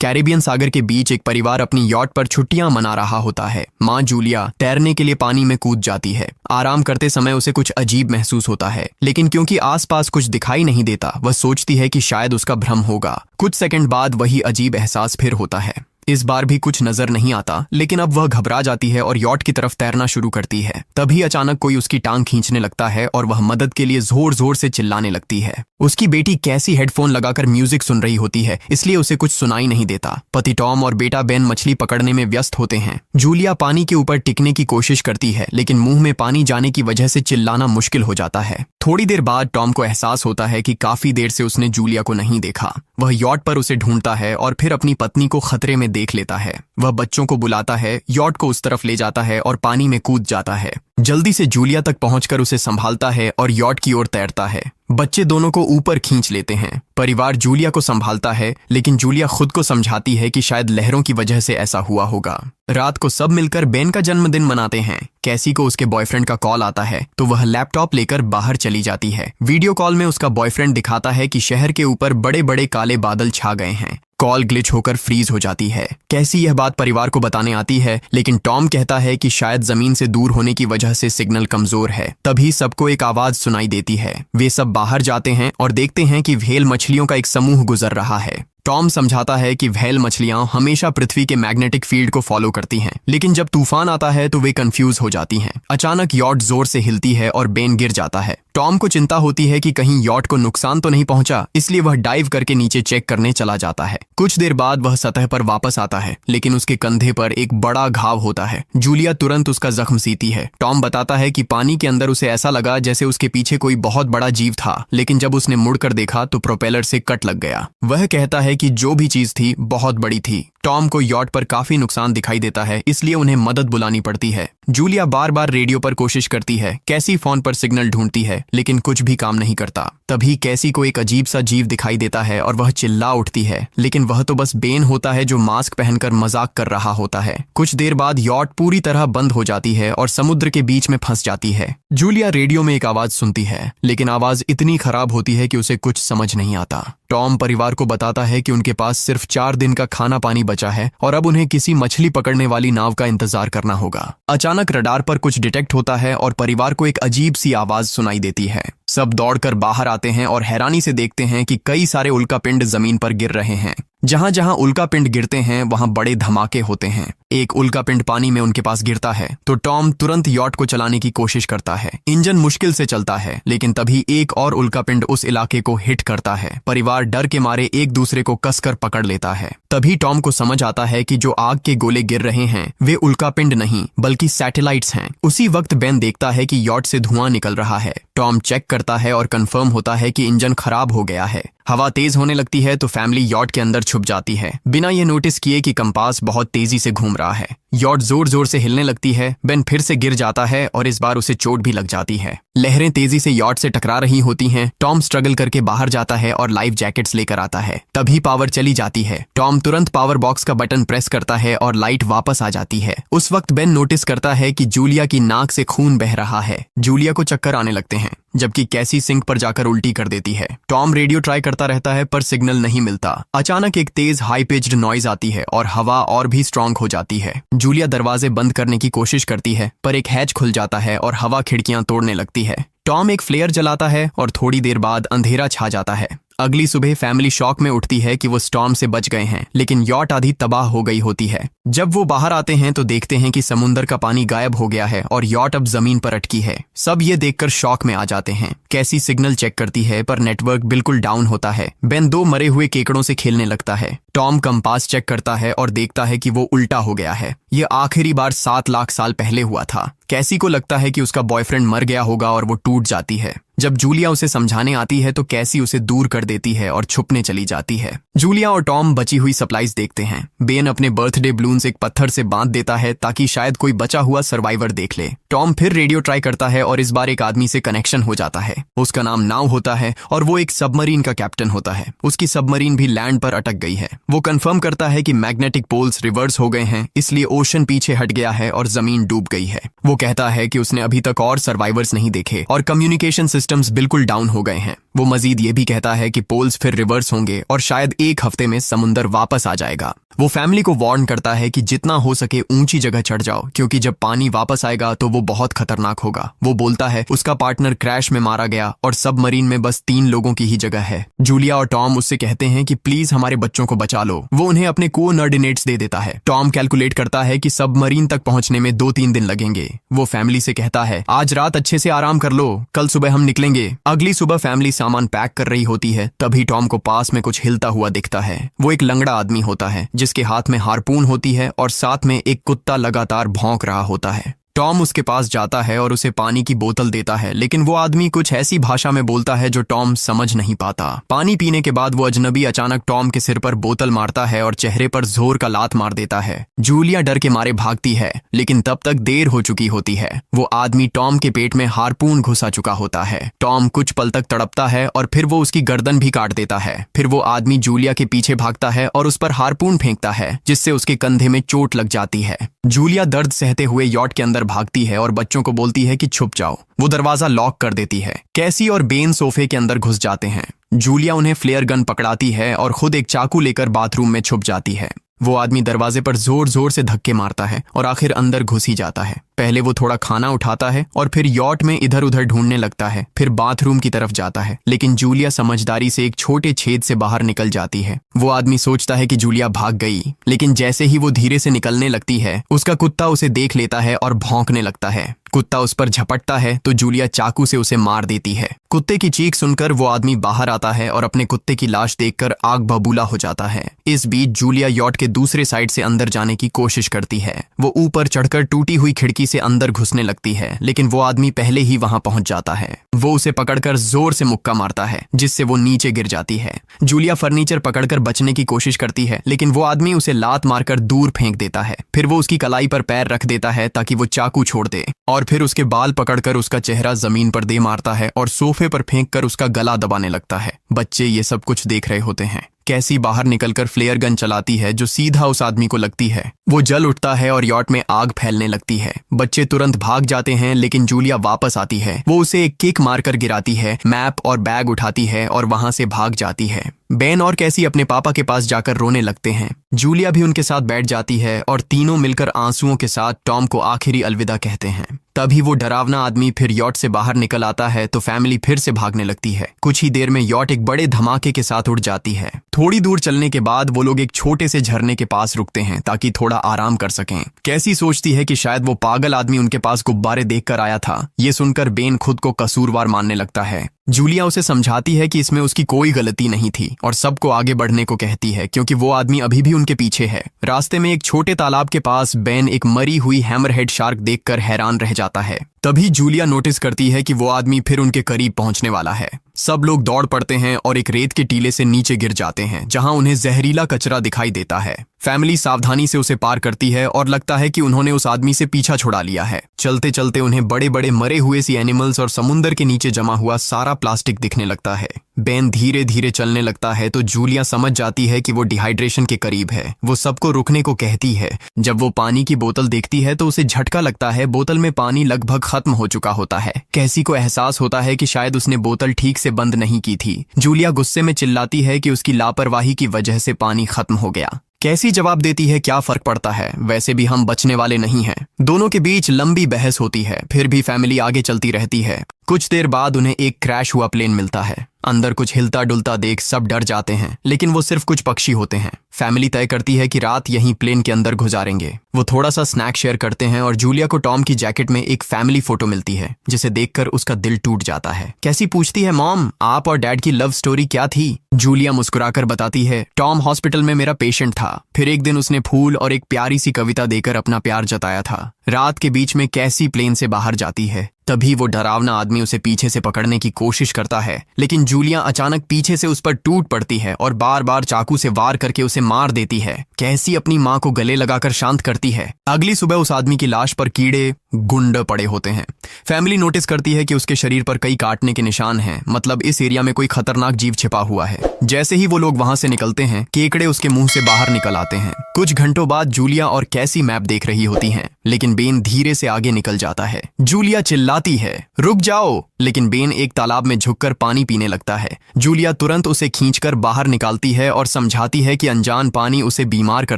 Caribbean सागर के बीच एक परिवार अपनी यॉट पर छुट्टियां मना रहा होता है। माँ जूलिया तैरने के लिए पानी में कूद जाती है। आराम करते समय उसे कुछ अजीब महसूस होता है, लेकिन क्योंकि आसपास कुछ दिखाई नहीं देता, वह सोचती है कि शायद उसका भ्रम होगा। कुछ सेकंड बाद वही अजीब एहसास फिर होता है। इस बार भी कुछ नजर नहीं आता, लेकिन अब वह घबरा जाती है और यॉट की तरफ तैरना शुरू करती है। तभी अचानक कोई उसकी टांग खींचने लगता है और वह मदद के लिए जोर जोर से चिल्लाने लगती है। उसकी बेटी कैसी हेडफोन लगाकर म्यूजिक सुन रही होती है, इसलिए उसे कुछ सुनाई नहीं देता। पति टॉम और बेटा बेन मछली पकड़ने में व्यस्त होते हैं। जूलिया पानी के ऊपर टिकने की कोशिश करती है, लेकिन मुंह में पानी जाने की वजह से चिल्लाना मुश्किल हो जाता है। थोड़ी देर बाद टॉम को एहसास होता है कि काफी देर से उसने जूलिया को नहीं देखा। वह यॉट पर उसे ढूंढता है और फिर अपनी पत्नी को खतरे में देख लेता है। वह बच्चों को बुलाता है, यॉट को उस तरफ ले जाता है और पानी में कूद जाता है। जल्दी से जूलिया तक पहुंचकर उसे संभालता है और यॉट की ओर तैरता है। बच्चे दोनों को ऊपर खींच लेते हैं। परिवार जूलिया को संभालता है, लेकिन जूलिया खुद को समझाती है कि शायद लहरों की वजह से ऐसा हुआ होगा। रात को सब मिलकर बेन का जन्मदिन मनाते हैं। कैसी को उसके बॉयफ्रेंड का कॉल आता है, तो वह लैपटॉप लेकर बाहर चली जाती है। वीडियो कॉल में उसका बॉयफ्रेंड दिखाता है कि शहर के ऊपर बड़े बड़े काले बादल छा गए हैं। कॉल ग्लिच होकर फ्रीज हो जाती है। कैसी यह बात परिवार को बताने आती है, लेकिन टॉम कहता है कि शायद जमीन से दूर होने की वजह से सिग्नल कमजोर है। तभी सबको एक आवाज सुनाई देती है। वे सब बाहर जाते हैं और देखते हैं कि व्हेल मछलियों का एक समूह गुजर रहा है। टॉम समझाता है कि व्हेल मछलियां हमेशा पृथ्वी के मैग्नेटिक फील्ड को फॉलो करती हैं, लेकिन जब तूफान आता है तो वे कंफ्यूज हो जाती हैं। अचानक यॉट जोर से हिलती है और बेन गिर जाता है। टॉम को चिंता होती है कि कहीं यॉट को नुकसान तो नहीं पहुंचा, इसलिए वह डाइव करके नीचे चेक करने चला जाता है। कुछ देर बाद वह सतह पर वापस आता है, लेकिन उसके कंधे पर एक बड़ा घाव होता है। जूलिया तुरंत उसका जख्म सीती है। टॉम बताता है कि पानी के अंदर उसे ऐसा लगा जैसे उसके पीछे कोई बहुत बड़ा जीव था, लेकिन जब उसने मुड़कर देखा तो प्रोपेलर से कट लग गया। वह कहता है कि जो भी चीज थी बहुत बड़ी थी। टॉम को यॉट पर काफी नुकसान दिखाई देता है, इसलिए उन्हें मदद बुलानी पड़ती है। जूलिया बार बार रेडियो पर कोशिश करती है। कैसी फोन पर सिग्नल ढूंढती है, लेकिन कुछ भी काम नहीं करता। तभी कैसी को एक अजीब सा जीव दिखाई देता है और वह चिल्ला उठती है, लेकिन वह तो बस बेन होता है जो मास्क पहनकर मजाक कर रहा होता है। कुछ देर बाद यॉट पूरी तरह बंद हो जाती है और समुद्र के बीच में फंस जाती है। जूलिया रेडियो में एक आवाज सुनती है, लेकिन आवाज इतनी खराब होती है कि उसे कुछ समझ नहीं आता। टॉम परिवार को बताता है कि उनके पास सिर्फ 4 दिन का खाना पानी बचा है और अब उन्हें किसी मछली पकड़ने वाली नाव का इंतजार करना होगा। अचानक रडार पर कुछ डिटेक्ट होता है और परिवार को एक अजीब सी आवाज सुनाई देती है। सब दौड़कर बाहर आते हैं और हैरानी से देखते हैं कि कई सारे उल्कापिंड जमीन पर गिर रहे हैं। जहां जहां उल्कापिंड गिरते हैं वहां बड़े धमाके होते हैं। एक उल्कापिंड पानी में उनके पास गिरता है तो टॉम तुरंत यॉट को चलाने की कोशिश करता है। इंजन मुश्किल से चलता है, लेकिन तभी एक और उल्कापिंड उस इलाके को हिट करता है। परिवार डर के मारे एक दूसरे को कसकर पकड़ लेता है। तभी टॉम को समझ आता है कि जो आग के गोले गिर रहे हैं वे उल्कापिंड नहीं बल्कि सैटेलाइट्स हैं। उसी वक्त बेन देखता है कि यॉट से धुआं निकल रहा है। टॉम चेक करता है और कंफर्म होता है कि इंजन खराब हो गया है। हवा तेज होने लगती है तो फैमिली यॉट के अंदर छुप जाती है, बिना ये नोटिस किए कि कंपास बहुत तेजी से घूम रहा है। यॉट जोर जोर से हिलने लगती है। बेन फिर से गिर जाता है और इस बार उसे चोट भी लग जाती है। लहरें तेजी से यॉट से टकरा रही होती हैं। टॉम स्ट्रगल करके बाहर जाता है और लाइफ जैकेट्स लेकर आता है। तभी पावर चली जाती है। टॉम तुरंत पावर बॉक्स का बटन प्रेस करता है और लाइट वापस आ जाती है। उस वक्त बेन नोटिस करता है कि जूलिया की नाक से खून बह रहा है। जूलिया को चक्कर आने लगते हैं, जबकि कैसी सिंक पर जाकर उल्टी कर देती है। टॉम रेडियो ट्राई करता रहता है पर सिग्नल नहीं मिलता। अचानक एक तेज हाई पिच्ड नॉइज आती है और हवा और भी स्ट्रांग हो जाती है। जूलिया दरवाजे बंद करने की कोशिश करती है, पर एक हैच खुल जाता है और हवा खिड़कियां तोड़ने लगती है। टॉम एक फ्लेयर जलाता है और थोड़ी देर बाद अंधेरा छा जाता है। अगली सुबह फैमिली शॉक में उठती है कि वो स्टॉर्म से बच गए हैं, लेकिन यॉट आधी तबाह हो गई होती है। जब वो बाहर आते हैं तो देखते हैं कि समुद्र का पानी गायब हो गया है और यॉट अब जमीन पर अटकी है। सब ये देखकर शॉक में आ जाते हैं। कैसी सिग्नल चेक करती है पर नेटवर्क बिल्कुल डाउन होता है। बेन 2 मरे हुए केकड़ों से खेलने लगता है। टॉम कंपास चेक करता है और देखता है कि वो उल्टा हो गया है। ये आखिरी बार 7 लाख साल पहले हुआ था। कैसी को लगता है कि उसका बॉयफ्रेंड मर गया होगा और वो टूट जाती है। जब जूलिया उसे समझाने आती है तो कैसी उसे दूर कर देती है और छुपने चली जाती है। जूलिया और टॉम बची हुई सप्लाईज देखते हैं। बेन अपने बर्थडे बलून्स एक पत्थर से बांध देता है ताकि शायद कोई बचा हुआ सर्वाइवर देख ले। टॉम फिर रेडियो ट्राई करता है और इस बार एक आदमी से कनेक्शन हो जाता है। उसका नाम नाव होता है और वो एक सबमरीन का कैप्टन होता है। उसकी सबमरीन भी लैंड पर अटक गई है। वो कंफर्म करता है कि मैग्नेटिक पोल्स रिवर्स हो गए हैं, इसलिए ओशन पीछे हट गया है और जमीन डूब गई है। वो कहता है कि उसने अभी तक और सर्वाइवर्स नहीं देखे और कम्युनिकेशन सिस्टम्स बिल्कुल डाउन हो गए हैं। वो मजीद ये भी कहता है कि पोल्स फिर रिवर्स होंगे और शायद एक हफ्ते में समुंदर वापस आ जाएगा। वो फैमिली को वार्न करता है कि जितना हो सके ऊंची जगह चढ़ जाओ, क्योंकि जब पानी वापस आएगा तो वो बहुत खतरनाक होगा। वो बोलता है उसका पार्टनर क्रैश में मारा गया और सबमरीन में बस 3 लोगों की ही जगह है। जूलिया और टॉम उससे कहते हैं कि प्लीज हमारे बच्चों को बचा लो। वो उन्हें अपने कोऑर्डिनेट्स दे देता है। टॉम कैलकुलेट करता है कि सबमरीन तक पहुंचने में 2-3 दिन लगेंगे। वो फैमिली से कहता है आज रात अच्छे से आराम कर लो, कल सुबह हम निकलेंगे। अगली सुबह फैमिली सामान पैक कर रही होती है, तभी टॉम को पास में कुछ हिलता हुआ दिखता है। वो एक लंगड़ा आदमी होता है जिसके हाथ में हार्पून होती है और साथ में एक कुत्ता लगातार भौंक रहा होता है। टॉम उसके पास जाता है और उसे पानी की बोतल देता है, लेकिन वो आदमी कुछ ऐसी भाषा में बोलता है जो टॉम समझ नहीं पाता। पानी पीने के बाद वो अजनबी अचानक टॉम के सिर पर बोतल मारता है और चेहरे पर जोर का लात मार देता है। जूलिया डर के मारे भागती है, लेकिन तब तक देर हो चुकी होती है। वो आदमी टॉम के पेट में हार्पून घुसा चुका होता है। टॉम कुछ पल तक तड़पता है और फिर वो उसकी गर्दन भी काट देता है। फिर वो आदमी जूलिया के पीछे भागता है और उस पर हार्पून फेंकता है, जिससे उसके कंधे में चोट लग जाती है। जूलिया दर्द सहते हुए यॉट के अंदर भागती है और बच्चों को बोलती है कि छुप जाओ। वो दरवाजा लॉक कर देती है। कैसी और बेन सोफे के अंदर घुस जाते हैं। जूलिया उन्हें फ्लेयर गन पकड़ाती है और खुद एक चाकू लेकर बाथरूम में छुप जाती है। वो आदमी दरवाजे पर जोर जोर से धक्के मारता है और आखिर अंदर घुस ही जाता है। पहले वो थोड़ा खाना उठाता है और फिर यॉट में इधर उधर ढूंढने लगता है, फिर बाथरूम की तरफ जाता है, लेकिन जूलिया समझदारी से एक छोटे छेद से बाहर निकल जाती है। वो आदमी सोचता है कि जूलिया भाग गई, लेकिन जैसे ही वो धीरे से निकलने लगती है, उसका कुत्ता उसे देख लेता है और भौंकने लगता है। कुत्ता उस पर झपटता है तो जूलिया चाकू से उसे मार देती है। कुत्ते की चीख सुनकर वो आदमी बाहर आता है और अपने कुत्ते की लाश देखकर आग बबूला हो जाता है। इस बीच जूलिया यॉट के दूसरे साइड से अंदर जाने की कोशिश करती है। वो ऊपर चढ़कर टूटी हुई खिड़की से अंदर घुसने लगती है, लेकिन वो आदमी पहले ही वहां पहुंच जाता है। वो उसे पकड़कर जोर से मुक्का मारता है, जिससे वो नीचे गिर जाती है। जूलिया फर्नीचर पकड़कर बचने की कोशिश करती है, लेकिन वो आदमी उसे लात मारकर दूर फेंक देता है। फिर वो उसकी कलाई पर पैर रख देता है ताकि वो चाकू छोड़ दे, और फिर उसके बाल पकड़कर उसका चेहरा जमीन पर दे मारता है और सोफे पर फेंककर उसका गला दबाने लगता है। बच्चे ये सब कुछ देख रहे होते हैं। कैसी बाहर निकलकर फ्लेयर गन चलाती है जो सीधा उस आदमी को लगती है। वो जल उठता है और यॉट में आग फैलने लगती है। बच्चे तुरंत भाग जाते हैं, लेकिन जूलिया वापस आती है। वो उसे एक किक मारकर गिराती है, मैप और बैग उठाती है और वहां से भाग जाती है। बेन और कैसी अपने पापा के पास जाकर रोने लगते हैं। जूलिया भी उनके साथ बैठ जाती है और तीनों मिलकर आंसुओं के साथ टॉम को आखिरी अलविदा कहते हैं। तभी वो डरावना आदमी फिर यॉट से बाहर निकल आता है तो फैमिली फिर से भागने लगती है। कुछ ही देर में यॉट एक बड़े धमाके के साथ उड़ जाती है। थोड़ी दूर चलने के बाद वो लोग एक छोटे से झरने के पास रुकते हैं ताकि थोड़ा आराम कर सकें। कैसी सोचती है कि शायद वो पागल आदमी उनके पास गुब्बारे देखकर आया था। ये सुनकर बेन खुद को कसूरवार मानने लगता है। जूलिया उसे समझाती है कि इसमें उसकी कोई गलती नहीं थी और सबको आगे बढ़ने को कहती है, क्योंकि वो आदमी अभी भी उनके पीछे है। रास्ते में एक छोटे तालाब के पास बेन एक मरी हुई हैमरहेड शार्क देखकर हैरान रह जाता है। तभी जूलिया नोटिस करती है कि वो आदमी फिर उनके करीब पहुंचने वाला है। सब लोग दौड़ पड़ते हैं और एक रेत के टीले से नीचे गिर जाते हैं, जहां उन्हें जहरीला कचरा दिखाई देता है। फैमिली सावधानी से उसे पार करती है और लगता है कि उन्होंने उस आदमी से पीछा छुड़ा लिया है। चलते चलते उन्हें बड़े बड़े मरे हुए सी एनिमल्स और समुंदर के नीचे जमा हुआ सारा प्लास्टिक दिखने लगता है। बेन धीरे धीरे चलने लगता है तो जूलिया समझ जाती है कि वो डिहाइड्रेशन के करीब है। वो सबको रुकने को कहती है। जब वो पानी की बोतल देखती है तो उसे झटका लगता है। बोतल में पानी लगभग खत्म हो चुका होता है। कैसी को एहसास होता है कि शायद उसने बोतल ठीक से बंद नहीं की थी। जूलिया गुस्से में चिल्लाती है कि उसकी लापरवाही की वजह से पानी खत्म हो गया। कैसी जवाब देती है, क्या फर्क पड़ता है, वैसे भी हम बचने वाले नहीं हैं। दोनों के बीच लंबी बहस होती है, फिर भी फैमिली आगे चलती रहती है। कुछ देर बाद उन्हें एक क्रैश हुआ प्लेन मिलता है। अंदर कुछ हिलता डुलता देख सब डर जाते हैं, लेकिन वो सिर्फ कुछ पक्षी होते हैं। फैमिली तय करती है कि रात यहीं प्लेन के अंदर गुजारेंगे। वो थोड़ा सा स्नैक शेयर करते हैं और जूलिया को टॉम की जैकेट में एक फैमिली फोटो मिलती है, जिसे देखकर उसका दिल टूट जाता है। कैसी पूछती है, मॉम आप और डैड की लव स्टोरी क्या थी? जूलिया मुस्कुराकर बताती है, टॉम हॉस्पिटल में मेरा पेशेंट था। फिर एक दिन उसने फूल और एक प्यारी सी कविता देकर अपना प्यार जताया था। रात के बीच में कैसी प्लेन से बाहर जाती है। तभी वो डरावना आदमी उसे पीछे से पकड़ने की कोशिश करता है, लेकिन जूलिया अचानक पीछे से उस पर टूट पड़ती है और बार बार चाकू से वार करके उसे मार देती है। कैसी अपनी माँ को गले लगाकर शांत करती है। अगली सुबह उस आदमी की लाश पर कीड़े, गुंड पड़े होते हैं। फैमिली नोटिस करती है कि उसके शरीर पर कई काटने के निशान हैं, मतलब इस एरिया में कोई खतरनाक जीव छिपा हुआ है। जैसे ही वो लोग वहां से निकलते हैं, केकड़े उसके मुंह से बाहर निकल आते हैं। कुछ घंटों बाद जूलिया और कैसी मैप देख रही होती हैं, लेकिन बेन धीरे से आगे निकल जाता है। जूलिया चिल्लाती है, रुक जाओ, लेकिन बेन एक तालाब में झुककर पानी पीने लगता है। जूलिया तुरंत उसे खींचकर बाहर निकालती है और समझाती है कि अनजान पानी उसे बीमार कर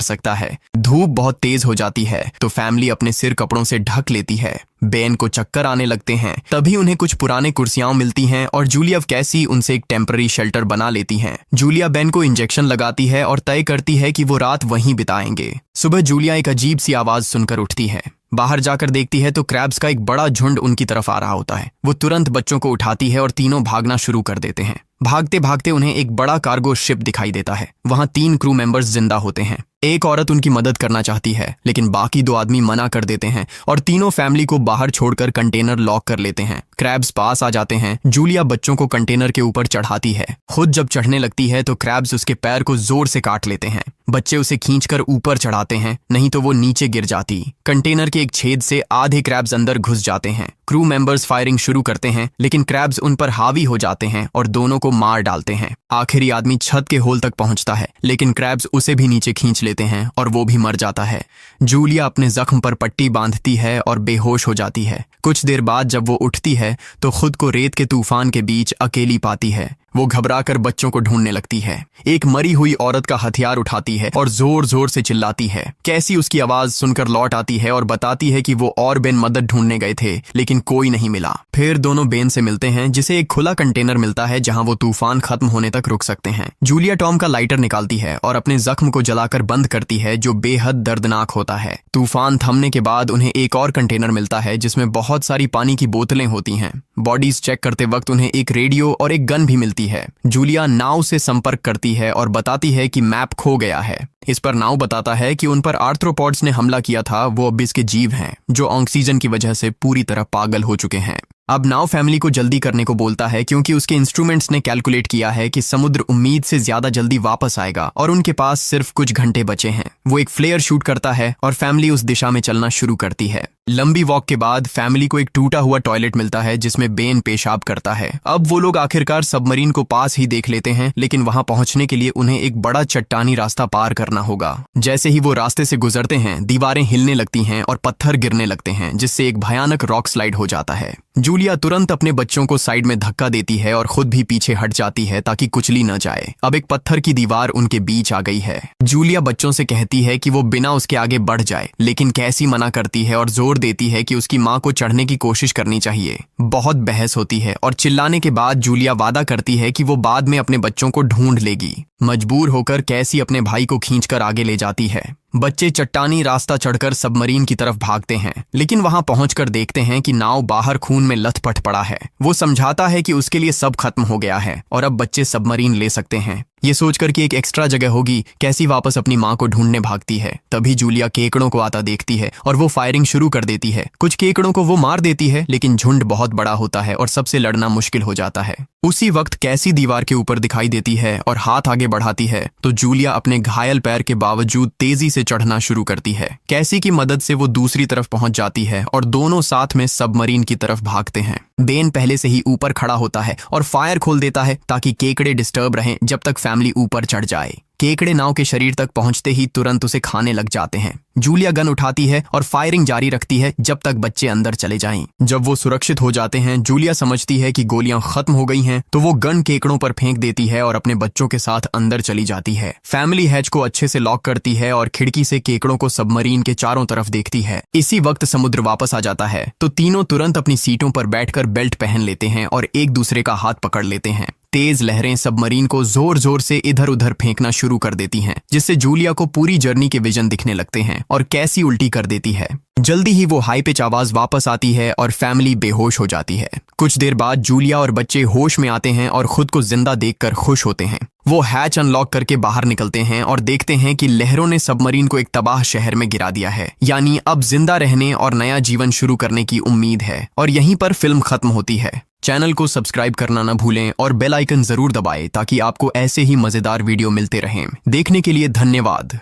सकता है। धूप बहुत तेज हो जाती है तो फैमिली अपने सिर कपड़ों से ढक लेती है। बेन को चक्कर आने लगते हैं। तभी उन्हें कुछ पुराने कुर्सियां मिलती हैं और जूलिया कैसी उनसे एक टेम्पररी शेल्टर बना लेती हैं। जूलिया बेन को इंजेक्शन लगाती है और तय करती है कि वो रात वहीं बिताएंगे। सुबह जूलिया एक अजीब सी आवाज सुनकर उठती है। बाहर जाकर देखती है तो क्रैब्स का एक बड़ा झुंड उनकी तरफ आ रहा होता है। वो तुरंत बच्चों को उठाती है और तीनों भागना शुरू कर देते हैं। भागते भागते उन्हें एक बड़ा कार्गो शिप दिखाई देता है। वहां 3 क्रू मेंबर्स जिंदा होते हैं। एक औरत उनकी मदद करना चाहती है, लेकिन बाकी 2 आदमी मना कर देते हैं और तीनों फैमिली को बाहर छोड़कर कंटेनर लॉक कर लेते हैं। क्रैब्स पास आ जाते हैं। जूलिया बच्चों को कंटेनर के ऊपर चढ़ाती है। खुद जब चढ़ने लगती है तो क्रैब्स उसके पैर को जोर से काट लेते हैं। बच्चे उसे खींचकर ऊपर चढ़ाते हैं, नहीं तो वो नीचे गिर जाती। कंटेनर के एक छेद से आधे क्रैब्स अंदर घुस जाते हैं। क्रू मेंबर्स फायरिंग शुरू करते हैं, लेकिन क्रैब्स उन पर हावी हो जाते हैं और दोनों को मार डालते हैं। आखिरी आदमी छत के होल तक पहुंचता है, लेकिन क्रैब्स उसे भी नीचे खींच लेते हैं और वो भी मर जाता है। जूलिया अपने जख्म पर पट्टी बांधती है और बेहोश हो जाती है। कुछ देर बाद जब वो उठती है तो खुद को रेत के तूफान के बीच अकेली पाती है। वो घबराकर बच्चों को ढूंढने लगती है। एक मरी हुई औरत का हथियार उठाती है और जोर जोर से चिल्लाती है। कैसी उसकी आवाज सुनकर लौट आती है और बताती है कि वो और बेन मदद ढूंढने गए थे, लेकिन कोई नहीं मिला। फिर दोनों बेन से मिलते हैं, जिसे एक खुला कंटेनर मिलता है जहां वो तूफान खत्म होने तक रुक सकते हैं। जूलिया टॉम का लाइटर निकालती है और अपने जख्म को जलाकर बंद करती है, जो बेहद दर्दनाक होता है। तूफान थमने के बाद उन्हें एक और कंटेनर मिलता है जिसमें बहुत सारी पानी की बोतलें होती हैं। बॉडीज चेक करते वक्त उन्हें एक रेडियो और एक गन भी मिलती है। जूलिया नाव से संपर्क करती है और बताती है कि मैप खो गया है। इस पर नाव बताता है कि उन पर आर्थ्रोपॉड्स ने हमला किया था, वो अब इसके जीव हैं, जो ऑक्सीजन की वजह से पूरी तरह पागल हो चुके हैं। अब नाव फैमिली को जल्दी करने को बोलता है, क्योंकि उसके इंस्ट्रूमेंट्स ने कैलकुलेट किया है कि समुद्र उम्मीद से ज्यादा जल्दी वापस आएगा और उनके पास सिर्फ कुछ घंटे बचे हैं। वो एक फ्लेयर शूट करता है और फैमिली उस दिशा में चलना शुरू करती है। लंबी वॉक के बाद फैमिली को एक टूटा हुआ टॉयलेट मिलता है जिसमें बेन पेशाब करता है। अब वो लोग आखिरकार सबमरीन को पास ही देख लेते हैं, लेकिन वहां पहुंचने के लिए उन्हें एक बड़ा चट्टानी रास्ता पार करना होगा। जैसे ही वो रास्ते से गुजरते हैं, दीवारें हिलने लगती हैं और पत्थर गिरने लगते हैं, जिससे एक भयानक रॉक स्लाइड हो जाता है। जूलिया तुरंत अपने बच्चों को साइड में धक्का देती है और खुद भी पीछे हट जाती है ताकि कुचली न जाए। अब एक पत्थर की दीवार उनके बीच आ गई है। जूलिया बच्चों से कहती है कि वो बिना उसके आगे बढ़ जाए, लेकिन कैसी मना करती है और जोर देती है कि उसकी माँ को चढ़ने की कोशिश करनी चाहिए। बहुत बहस होती है और चिल्लाने के बाद जूलिया वादा करती है कि वो बाद में अपने बच्चों को ढूंढ लेगी। मजबूर होकर कैसी अपने भाई को खींचकर आगे ले जाती है। बच्चे चट्टानी रास्ता चढ़कर सबमरीन की तरफ भागते हैं, लेकिन वहां पहुंचकर देखते हैं कि नाव बाहर खून में लथपथ पड़ा है। वो समझाता है कि उसके लिए सब खत्म हो गया है और अब बच्चे सबमरीन ले सकते हैं। ये सोचकर कि एक एक्स्ट्रा जगह होगी, कैसी वापस अपनी माँ को ढूंढने भागती है। तभी जूलिया केकड़ों को आता देखती है और वो फायरिंग शुरू कर देती है। कुछ केकड़ों को वो मार देती है, लेकिन झुंड बहुत बड़ा होता है और सबसे लड़ना मुश्किल हो जाता है। उसी वक्त कैसी दीवार के ऊपर दिखाई देती है और हाथ आगे बढ़ाती है तो जूलिया अपने घायल पैर के बावजूद तेजी से चढ़ना शुरू करती है। कैसी की मदद से वो दूसरी तरफ पहुंच जाती है और दोनों साथ में सबमरीन की तरफ भागते हैं। बेन पहले से ही ऊपर खड़ा होता है और फायर खोल देता है ताकि केकड़े डिस्टर्ब रहें जब तक फैमिली ऊपर चढ़ जाए। केकड़े नाव के शरीर तक पहुंचते ही तुरंत उसे खाने लग जाते हैं। जूलिया गन उठाती है और फायरिंग जारी रखती है जब तक बच्चे अंदर चले जाएं। जब वो सुरक्षित हो जाते हैं, जूलिया समझती है कि गोलियां खत्म हो गई हैं, तो वो गन केकड़ों पर फेंक देती है और अपने बच्चों के साथ अंदर चली जाती है। फैमिली हैच को अच्छे से लॉक करती है और खिड़की से केकड़ों को सबमरीन के चारों तरफ देखती है। इसी वक्त समुद्र वापस आ जाता है तो तीनों तुरंत अपनी सीटों पर बैठकर बेल्ट पहन लेते हैं और एक दूसरे का हाथ पकड़ लेते हैं। तेज लहरें सबमरीन को जोर जोर से इधर उधर फेंकना शुरू कर देती हैं, जिससे जूलिया को पूरी जर्नी के विजन दिखने लगते हैं और कैसी उल्टी कर देती है। जल्दी ही वो हाई पिच आवाज वापस आती है और फैमिली बेहोश हो जाती है। कुछ देर बाद जूलिया और बच्चे होश में आते हैं और खुद को जिंदा देखकर खुश होते हैं। वो हैच अनलॉक करके बाहर निकलते हैं और देखते हैं कि लहरों ने सबमरीन को एक तबाह शहर में गिरा दिया है। यानी अब जिंदा रहने और नया जीवन शुरू करने की उम्मीद है। और यहीं पर फिल्म खत्म होती है। चैनल को सब्सक्राइब करना न भूलें और बेल आइकन जरूर दबाएं ताकि आपको ऐसे ही मजेदार वीडियो मिलते रहें। देखने के लिए धन्यवाद।